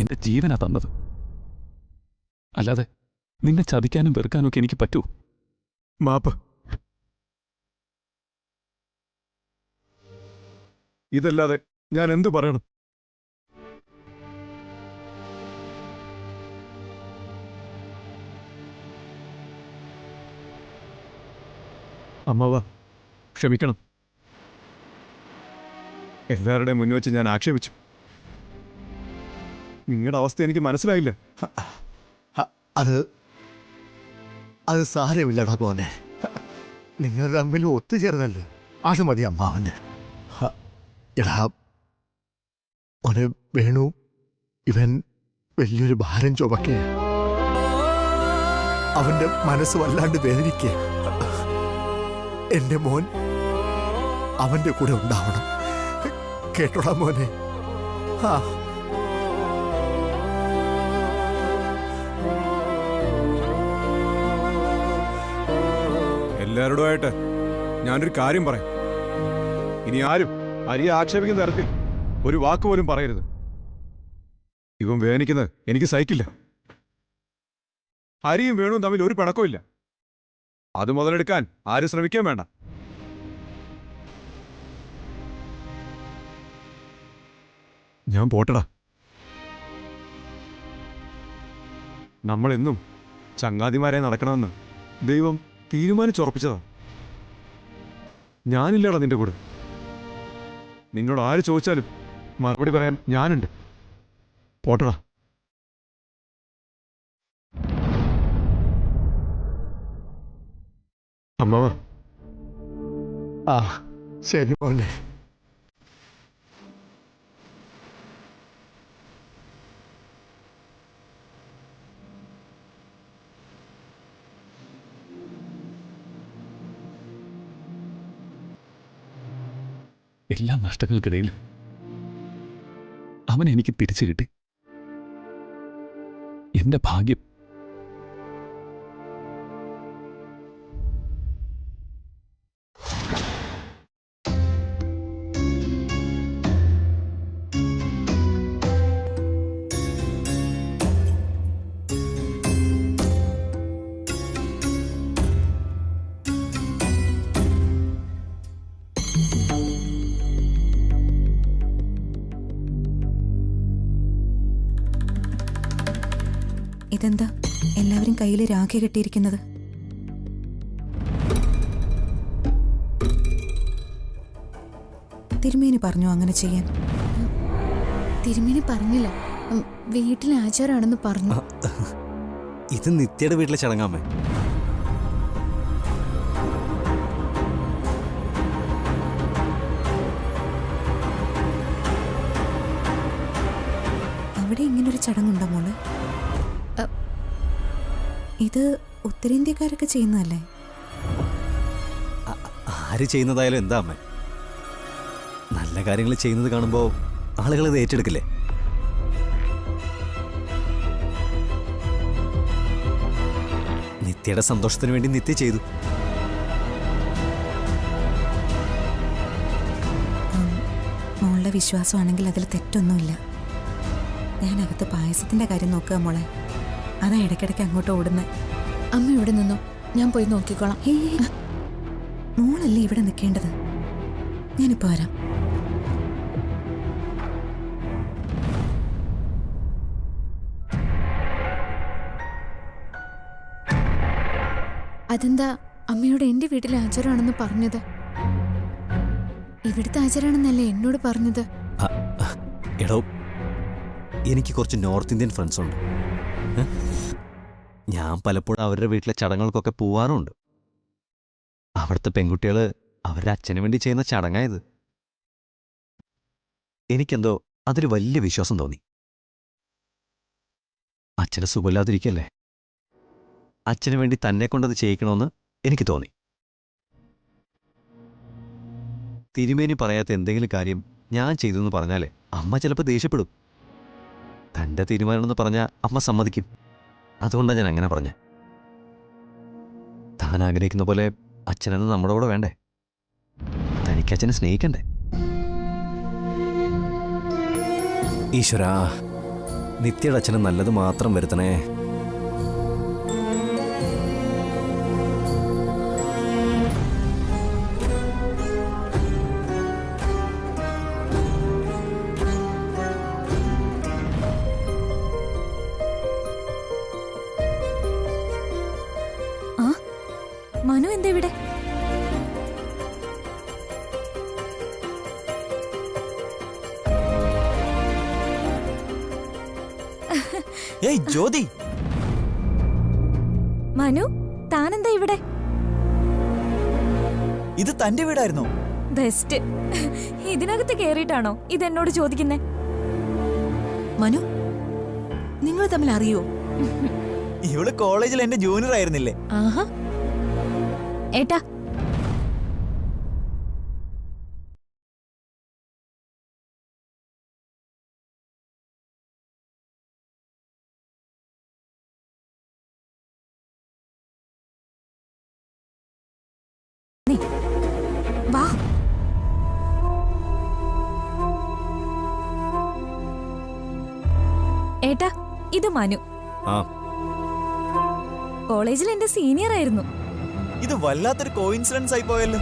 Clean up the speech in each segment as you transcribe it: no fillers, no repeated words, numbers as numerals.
എന്റെ ജീവനാ തന്നത്. അല്ലാതെ നിന്നെ ചതിക്കാനും വെറുക്കാനും ഒക്കെ എനിക്ക് പറ്റൂ? മാപ്പ്. ഇതല്ലാതെ ഞാൻ എന്തു പറയണം? അമ്മാവ, ക്ഷമിക്കണം. എല്ലാവരുടെയും മുന്നിൽ വെച്ച് ഞാൻ ആക്ഷേപിച്ചു. നിങ്ങളുടെ അവസ്ഥ എനിക്ക് മനസ്സിലായില്ല. അത് സാരമില്ലടാ മോനെ. നിങ്ങൾ തമ്മിൽ ഒത്തുചേർന്നല്ലോ, അത് മതി അമ്മാവന്. എടാ മോനെ വേണു, ഇവൻ വലിയൊരു ഭാരം ചുമക്കെ. അവന്റെ മനസ്സ് വല്ലാണ്ട് വേദനിക്കുക. എന്റെ മോൻ അവന്റെ കൂടെ ഉണ്ടാവണം. കേട്ടോടാ മോനെ. എല്ലാവരോടുമായിട്ട് ഞാനൊരു കാര്യം പറയാം. ഇനി ആരും അരിയെ ആക്ഷേപിക്കുന്ന തരത്തിൽ ഒരു വാക്ക് പോലും പറയരുത്. ഇവൻ വേദനിക്കുന്നത് എനിക്ക് സഹിക്കില്ല. ഹരിയും വേണുവും തമ്മിൽ ഒരു പിണക്കമില്ല. അത് മുതലെടുക്കാൻ ആരും ശ്രമിക്കാൻ വേണ്ട. ഞാൻ പോട്ടടാ. നമ്മളെന്നും ചങ്ങാതിമാരെ നടക്കണമെന്ന് ദൈവം തീരുമാനിച്ചുറപ്പിച്ചതാ. ഞാനില്ലടാ നിന്റെ കൂടെ. നിന്നോട് ആര് ചോദിച്ചാലും മറുപടി പറയാൻ ഞാനുണ്ട്. പോട്ടടാ. അമ്മാവ. ശരി മോനെ. എല്ലാ നഷ്ടങ്ങൾക്കിടയിലും അവൻ എനിക്ക് തിരിച്ചു കിട്ടി. എന്റെ ഭാഗ്യം. ഇതെന്താ എല്ലാവരും കയ്യിൽ രാഖി കെട്ടിയിരിക്കുന്നത്? തിരുമേനി പറഞ്ഞു അങ്ങനെ ചെയ്യാൻ. തിരുമേനി പറഞ്ഞില്ല, വീട്ടിലെ ആചാരാണെന്ന് പറഞ്ഞു. ഇത് നിത്യയുടെ വീട്ടിലെ ചടങ്ങാമേ. അവിടെ ഇങ്ങനൊരു ചടങ്ങുണ്ടോ മോള്? ഇത് ഉത്തരേന്ത്യക്കാരൊക്കെ ചെയ്യുന്നതല്ലേ? ആര് ചെയ്യുന്നതായാലും എന്താ അമ്മേ, നല്ല കാര്യങ്ങൾ ചെയ്യുന്നത് കാണുമ്പോൾ ആളുകൾ അത് ഏറ്റെടുക്കില്ലേ? നിത്യയുടെ സന്തോഷത്തിന് വേണ്ടി നിത്യ ചെയ്തു. മോളുടെ വിശ്വാസമാണെങ്കിൽ അതിൽ തെറ്റൊന്നുമില്ല. ഞാനകത്ത് പായസത്തിന്റെ കാര്യം നോക്കുക മോളെ. അതാ ഇടയ്ക്കിടയ്ക്ക് അങ്ങോട്ട് ഓടുന്നത്. അമ്മ ഇവിടെ നിന്നോ, ഞാൻ പോയി നോക്കിക്കോളാം. മോളല്ലേ ഇവിടെ നിൽക്കേണ്ടത്. ഞാനിപ്പോ വരാം. അതെന്താ അമ്മയോട് എന്റെ വീട്ടിലെ ആചാരമാണെന്ന് പറഞ്ഞത്? ഇവിടുത്തെ ആചാരാണെന്നല്ലേ എന്നോട് പറഞ്ഞത്? എടോ, എനിക്ക് കുറച്ച് നോർത്ത് ഇന്ത്യൻ ഫ്രണ്ട്സ് ഉണ്ട്. ഞാൻ പലപ്പോഴും അവരുടെ വീട്ടിലെ ചടങ്ങുകൾക്കൊക്കെ പോവാറുണ്ട്. അവിടുത്തെ പെൺകുട്ടികൾ അവരുടെ അച്ഛന് വേണ്ടി ചെയ്യുന്ന ചടങ്ങായത്. എനിക്കെന്തോ അതൊരു വലിയ വിശ്വാസം തോന്നി. അച്ഛന് സുഖമില്ലാതിരിക്കല്ലേ, അച്ഛന് വേണ്ടി തന്നെ കൊണ്ടത് ചെയ്യിക്കണമെന്ന് എനിക്ക് തോന്നി. തിരുമേനി പറയാത്ത എന്തെങ്കിലും കാര്യം ഞാൻ ചെയ്തു എന്ന് പറഞ്ഞാലേ അമ്മ ചിലപ്പോൾ ദേഷ്യപ്പെടും. തൻ്റെ തീരുമാനമെന്ന് പറഞ്ഞാൽ അമ്മ സമ്മതിക്കും. അതുകൊണ്ടാണ് ഞാൻ അങ്ങനെ പറഞ്ഞത്. താൻ ആഗ്രഹിക്കുന്ന പോലെ അച്ഛനെന്ന് നമ്മുടെ കൂടെ വേണ്ടേ? തനിക്ക് അച്ഛനെ സ്നേഹിക്കണ്ടേ? ഈശ്വരാ, നിത്യയുടെ അച്ഛന് നല്ലത് മാത്രം വരുത്തണേ. ആ മനു എന്താ ഇവിടെ? ഏയ് ജ്യോതി, മനു താനെന്താ ഇവിടെ? ഇത് തന്റെ വീടായിരുന്നോ? ബെസ്റ്റ്. ഇതിനകത്ത് കേറിയിട്ടാണോ ഇതെന്നോട് ചോദിക്കുന്നേ? മനു, നിങ്ങൾ തമ്മിൽ അറിയോ? ഇവള് കോളേജിൽ എന്റെ ജൂനിയർ ആയിരുന്നില്ലേ? ആഹാ. ഏട്ടാ വാ. ഏട്ടാ ഇത് മനു. ആ കോളേജിൽ എന്റെ സീനിയർ ആയിരുന്നു. ഇത് വല്ലാത്തൊരു കോയിൻസിഡൻസ് ആയി പോയല്ലോ.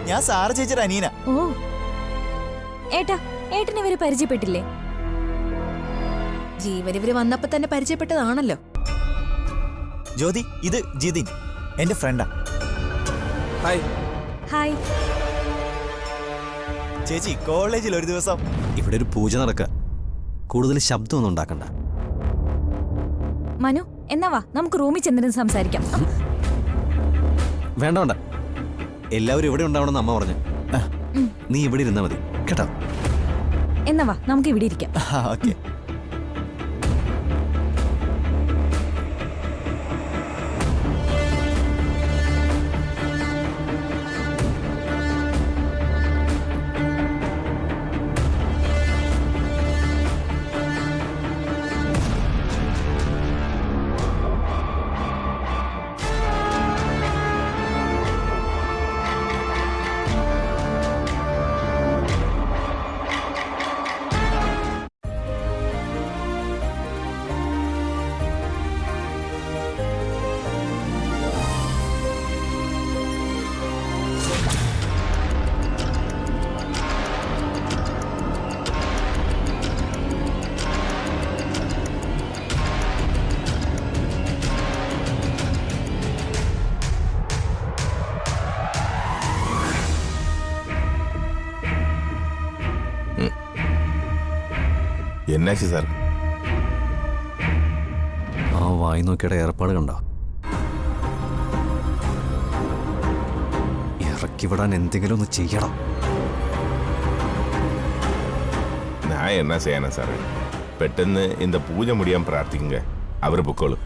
ഞാൻ സാറ ചേച്ചിയുടെ അനീന. ഓ ഏട്ടാ, ഏട്ടനെ ഇവര് പരിചയപ്പെട്ടില്ലേ? ജീവൻ ഇവര് വന്നപ്പോ തന്നെ പരിചയപ്പെട്ടതാണല്ലോ. ജ്യോതി, ഇത് ജിതിൻ, എന്റെ ഫ്രണ്ടാ. ഹായ്. ഹായ്. ചേച്ചി, കോളേജിൽ ഒരു ദിവസം ഇവിടെ ഒരു പൂജ നടക്കുക. കൂടുതൽ ശബ്ദമൊന്നും ഉണ്ടാക്കണ്ട. മനു എന്നാ വാ, നമുക്ക് റൂമിൽ ചെന്നിരുന്ന് സംസാരിക്കാം. വേണ്ട വേണ്ട, എല്ലാവരും ഇവിടെ ഉണ്ടാവണമെന്ന് അമ്മ പറഞ്ഞു. നീ ഇവിടെ ഇരുന്നാ മതി കേട്ടോ. എന്നാ വാ, നമുക്ക് ഇവിടെ ഇരിക്കാം. ഓക്കെ. എന്നാச்சு സാർ? ആ വായി നോക്കിയുടെ ഏർപ്പാട് കണ്ടോ? ഇറക്കി വിടാൻ എന്തെങ്കിലും ഒന്ന് ചെയ്യണം. ഞാൻ എന്നാ ചെയ്യാനാ സാറേ? പെട്ടെന്ന് இந்த പൂജ മുടിയാൻ പ്രാർത്ഥിക്കുങ്ക, അവർ പൊക്കോളും.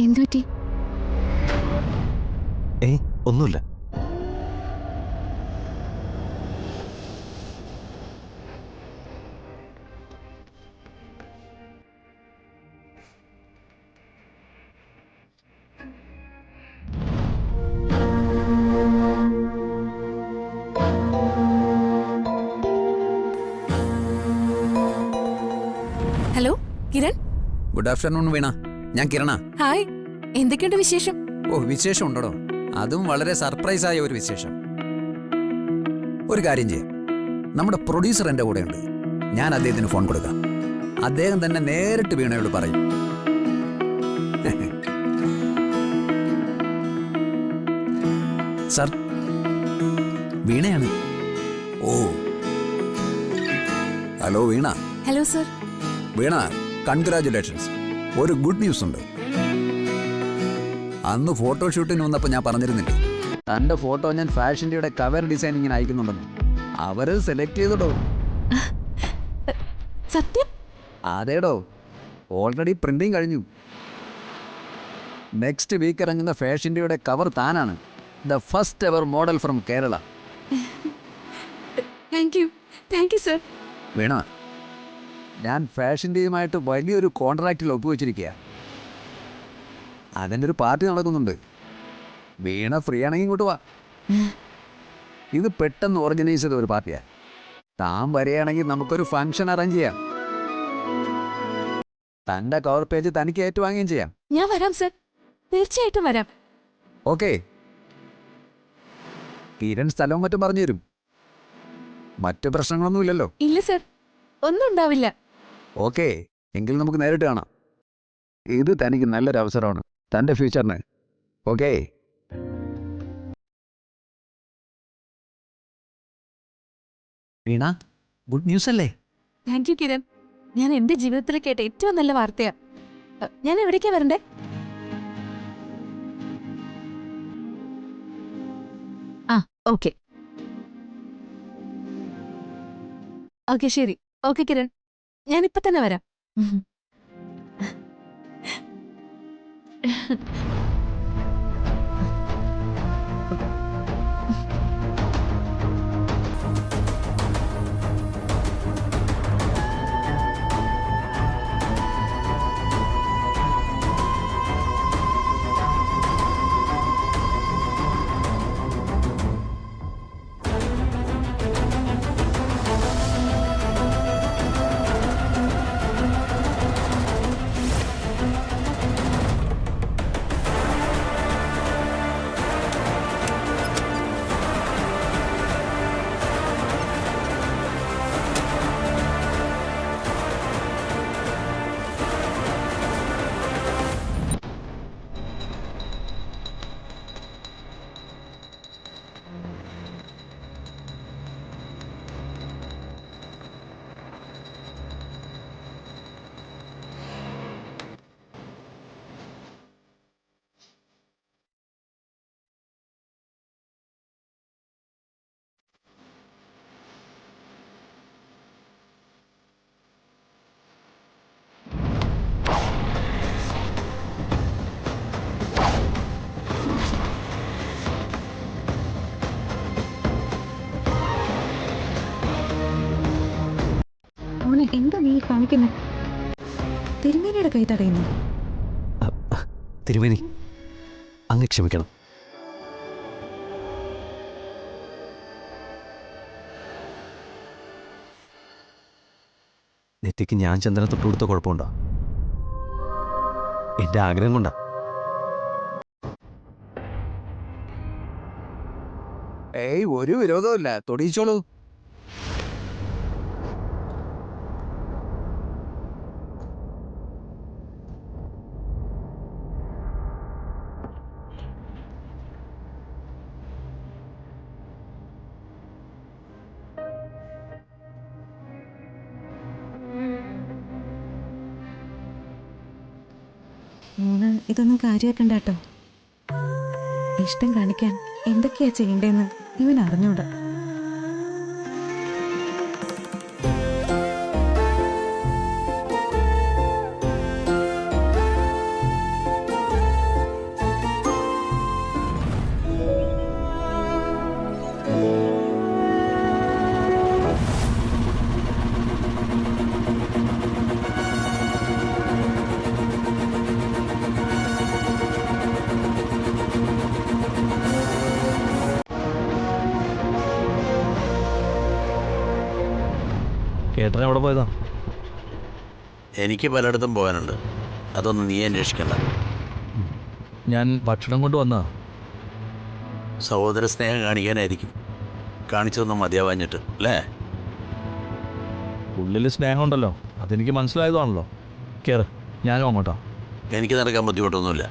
എന്തുപറ്റി? ഏയ് ഒന്നുമില്ല. ഹലോ കിരൺ. ഗുഡ് ആഫ്റ്റർനൂൺ വീണ. ഞാൻ കിരണ. ഹായ്, എന്തൊക്കെയുണ്ട് വിശേഷം? ഓ, വിശേഷം ഉണ്ടോ? അതും വളരെ സർപ്രൈസ് ആയ ഒരു വിശേഷം. ഒരു കാര്യം ചെയ്യാം, നമ്മുടെ പ്രൊഡ്യൂസർ എൻ്റെ കൂടെയുണ്ട്. ഞാൻ അദ്ദേഹത്തിന് ഫോൺ കൊടുക്കാം. അദ്ദേഹം തന്നെ നേരിട്ട് വീണയോട് പറയും. സർ, വീണയാണ്. Oh, hello Veena. Hello sir. Veena, congratulations. ഒരു ഗുഡ് ന്യൂസ് ഉണ്ട്. അന്ന് ഫോട്ടോഷൂട്ടിന് വന്നപ്പോൾ ഞാൻ പറഞ്ഞിരുന്നില്ലേ, തൻ്റെ ഫോട്ടോ ഞാൻ ഫാഷൻ്റെ കവർ ഡിസൈനിങ്ങിന് അയക്കുന്നുണ്ടെന്ന്. അവര് സെലക്ട് ചെയ്തോ. സത്യം? അതേടോ, ഓൾറെഡി പ്രിന്റിങ് കഴിഞ്ഞു. നെക്സ്റ്റ് വീക്ക് ഇറങ്ങുന്ന ഫാഷൻ്റെ കവർ താനാണ്. The first ever model from Kerala. Thank you sir. Veena, ഞാൻ ഫാഷൻ്റെയുമായിട്ട് വലിയൊരു കോൺട്രാക്റ്റിൽ ഒപ്പുവെച്ചിരിക്കുക. അതിൻ്റെ ഒരു പാർട്ടി നടക്കുന്നുണ്ട്. വീണ ഫ്രീ ആണെങ്കിൽ ഇങ്ങോട്ട് വാ. ഇത് പെട്ടെന്ന് ഓർഗനൈസ് ചെയ്ത ഒരു പാർട്ടിയാണ്. താൻ വരികയാണെങ്കിൽ നമുക്കൊരു ഫംഗ്ഷൻ അറേഞ്ച് ചെയ്യാം. തൻ്റെ കവർ പേജ് തനിക്ക് ഏറ്റുവാങ്ങുകയും ചെയ്യാം. ഞാൻ വരാം സർ, തീർച്ചയായിട്ടും വരാം. ഓക്കെ, കിരൺ സ്ഥലവും മറ്റും പറഞ്ഞു തരും. മറ്റു പ്രശ്നങ്ങളൊന്നുമില്ലല്ലോ? ഇല്ല സർ, ഒന്നും ഉണ്ടാവില്ല. ഓക്കെ, എങ്കിൽ നമുക്ക് നേരിട്ട് കാണാം. ഇത് തനിക്ക് നല്ലൊരു അവസരമാണ് തൻ്റെ ഫ്യൂച്ചറിന്. ഓക്കെ. വീണ, ഗുഡ് ന്യൂസ് അല്ലേ? Thank you Kiran. ഞാൻ എന്റെ ജീവിതത്തിൽ കേട്ട ഏറ്റവും നല്ല വാർത്തയാ. ഞാൻ എവിടേക്കാ വരണ്ടേ? ആ, ഓക്കെ ഓക്കെ, ശരി. ഓക്കെ കിരൺ, ഞാനിപ്പോ തന്നെ വരാം. എന്താ നീ കാണിക്കുന്നത്? തിരുമേനിയുടെ കൈ തടയുന്നു. തിരുമേനി, അങ്ങ് ക്ഷമിക്കണം. നെറ്റിക്ക് ഞാൻ ചന്ദനം തൊട്ട് കൊടുത്ത കുഴപ്പമുണ്ടോ? എൻ്റെ ആഗ്രഹം കൊണ്ടാ. ഏയ്, ഒരു വിരോധമില്ല, തൊടിയിച്ചോളൂ. ഇതൊന്നും കാര്യമാക്കണ്ട കേട്ടോ. ഇഷ്ടം കാണിക്കാൻ എന്തൊക്കെയാ ചെയ്യണ്ടേന്ന് ഇവൻ അറിഞ്ഞൂടാ. ഏട്ടൻ എവിടെ പോയതാ? എനിക്ക് പലയിടത്തും പോകാനുണ്ട്, അതൊന്നും നീ അന്വേഷിക്കണ്ട. ഞാൻ ഭക്ഷണം കൊണ്ട് വന്നാ. സഹോദര സ്നേഹം കാണിക്കാനായിരിക്കും, കാണിച്ചതൊന്നും മതിയാവാഞ്ഞിട്ട് അല്ലേ? ഉള്ളിൽ സ്നേഹമുണ്ടല്ലോ, അതെനിക്ക് മനസ്സിലായതാണല്ലോ. കയറ്, ഞാനും അങ്ങോട്ടാ. എനിക്ക് നടക്കാൻ ബുദ്ധിമുട്ടൊന്നുമില്ല.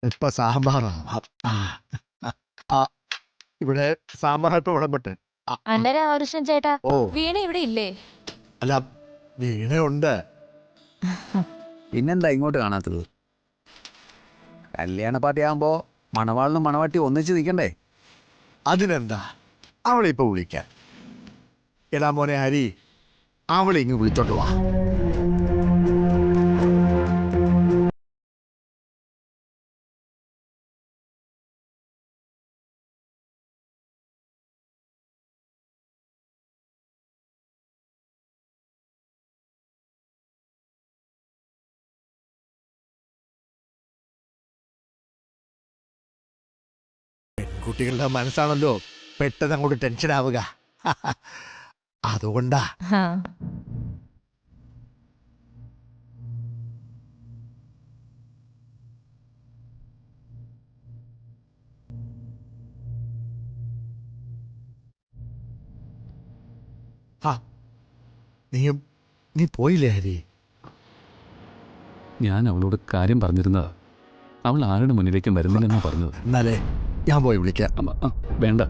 ഇപ്പൊ സാമ്പാറാണ്. ഇവിടെ സാമ്പാർ ഇപ്പൊ വിളമ്പട്ടെ. അന്നേരം ആവശ്യം ചേട്ടാ ഓ വീണ ഇവിടെ ഇല്ലേ? അല്ല വീണയുണ്ട്. പിന്നെന്താ ഇങ്ങോട്ട് കാണാത്തത്? കല്യാണ പാർട്ടി ആകുമ്പോൾ മണവാളിനും മണവാട്ടി ഒന്നിച്ച് നിൽക്കണ്ടേ? അതിനെന്താ, അവളെ ഇപ്പൊ വിളിക്കാൻ. എടാ മോനെ ഹരി, അവളെ ഇങ്ങ് വിളിച്ചോണ്ട് വാ. പെൺകുട്ടികളുടെ മനസ്സാണല്ലോ പെട്ടെന്ന് അങ്ങോട്ട് ടെൻഷൻ ആവുക. അതുകൊണ്ടാ. നീ പോയില്ലേ ഹരി? ഞാൻ അവളോട് കാര്യം പറഞ്ഞിരുന്നത് അവൾ ആരുടെ മുന്നിലേക്കും വരുന്നില്ലെന്നാ പറഞ്ഞത്. എന്നാലേ ഞാൻ പോയി വിളിക്കാം. വേണ്ട.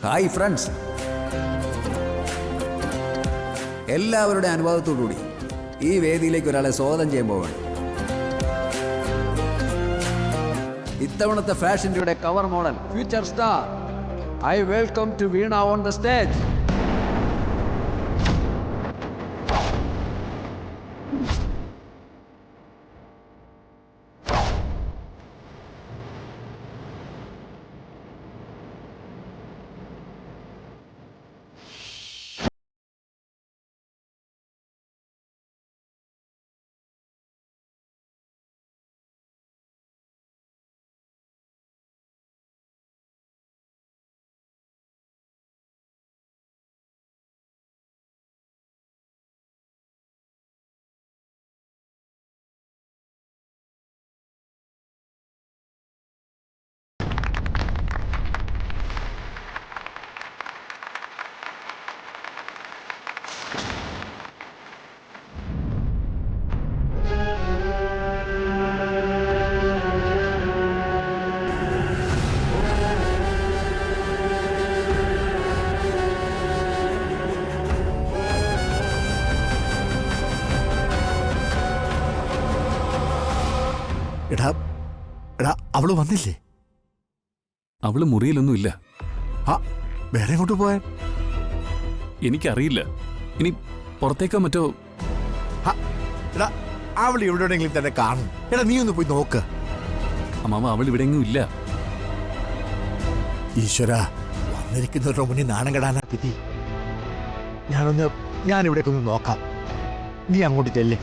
ഹായ് ഫ്രണ്ട്സ്, എല്ലാവരുടെ അനുഭവത്തോടുകൂടി ഈ വേദിയിലേക്ക് ഒരാളെ സ്വാഗതം ചെയ്യാൻ പോവാണ്. ഇത്തവണത്തെ ഫാഷൻ ഷോയുടെ cover model future star, I welcome to Veena on the stage. എടാ എടാ അവള് വന്നില്ലേ? അവള് മുറിയിലൊന്നുമില്ല. വേറെ എങ്ങോട്ട് പോയാൻ? എനിക്കറിയില്ല. ഇനി പുറത്തേക്കോ മറ്റോ. എടാ അവൾ എവിടെയെങ്കിലും തന്നെ കാണും. എടാ നീ ഒന്ന് പോയി നോക്ക്. അമ്മാവ, അവൾ ഇവിടെ എങ്ങും ഇല്ല. ഈശ്വര, വന്നിരിക്കുന്നവരുടെ മുന്നിൽ നാണം കെടാനാ വിധി. ഞാൻ ഇവിടേക്കൊന്ന് നോക്കാം. നീ അങ്ങോട്ട് ചെല്ല്.